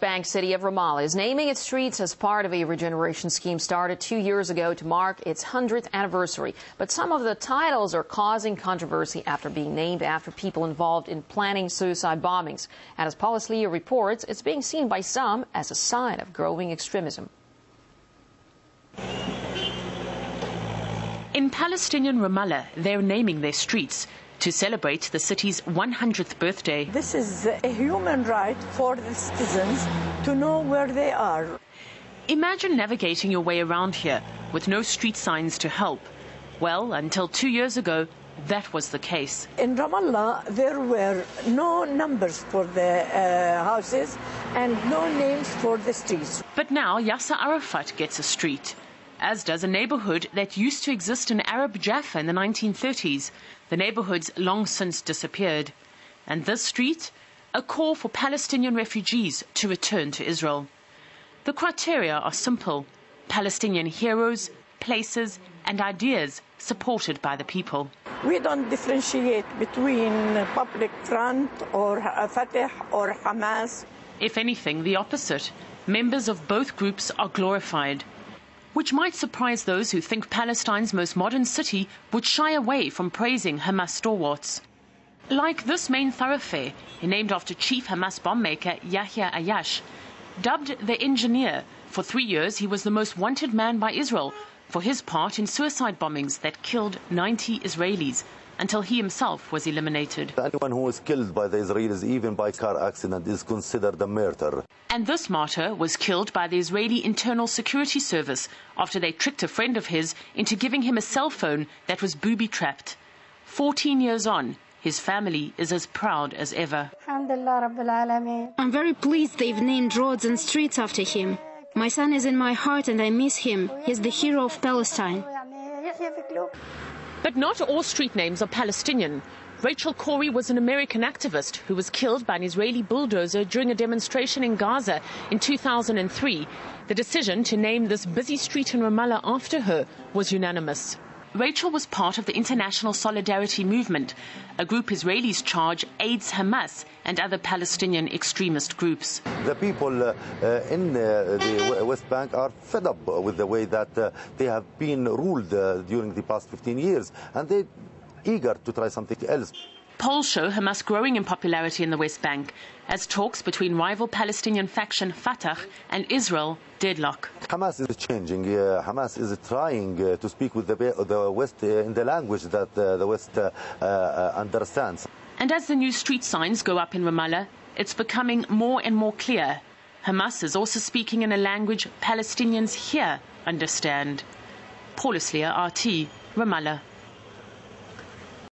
Bank city of Ramallah is naming its streets as part of a regeneration scheme started 2 years ago to mark its 100th anniversary. But some of the titles are causing controversy after being named after people involved in planning suicide bombings. And as Palestinian reports, it's being seen by some as a sign of growing extremism. In Palestinian Ramallah, they're naming their streets to celebrate the city's 100th birthday. This is a human right for the citizens to know where they are. Imagine navigating your way around here with no street signs to help. Well, until 2 years ago, that was the case. In Ramallah, there were no numbers for the houses and no names for the streets. But now Yasser Arafat gets a street, as does a neighborhood that used to exist in Arab Jaffa in the 1930s. The neighborhood's long since disappeared. And this street, a call for Palestinian refugees to return to Israel. The criteria are simple: Palestinian heroes, places and ideas supported by the people. We don't differentiate between Public Front or Fatah or Hamas. If anything, the opposite. Members of both groups are glorified, which might surprise those who think Palestine's most modern city would shy away from praising Hamas stalwarts. Like this main thoroughfare, named after Chief Hamas bombmaker Yahya Ayash. Dubbed the Engineer, for 3 years he was the most wanted man by Israel for his part in suicide bombings that killed 90 Israelis, until he himself was eliminated. Anyone who is killed by the Israelis, even by car accident, is considered a murder. And this martyr was killed by the Israeli Internal Security Service after they tricked a friend of his into giving him a cell phone that was booby-trapped. 14 years on, his family is as proud as ever. I'm very pleased they've named roads and streets after him. My son is in my heart and I miss him. He's the hero of Palestine. But not all street names are Palestinian. Rachel Corey was an American activist who was killed by an Israeli bulldozer during a demonstration in Gaza in 2003. The decision to name this busy street in Ramallah after her was unanimous. Rachel was part of the International Solidarity Movement, a group Israelis charge aids Hamas and other Palestinian extremist groups. The people in the West Bank are fed up with the way that they have been ruled during the past 15 years, and they're eager to try something else. Polls show Hamas growing in popularity in the West Bank as talks between rival Palestinian faction Fatah and Israel deadlock. Hamas is changing. Hamas is trying to speak with the West in the language that the West understands. And as the new street signs go up in Ramallah, it's becoming more and more clear. Hamas is also speaking in a language Palestinians here understand. Paul Islier, RT, Ramallah.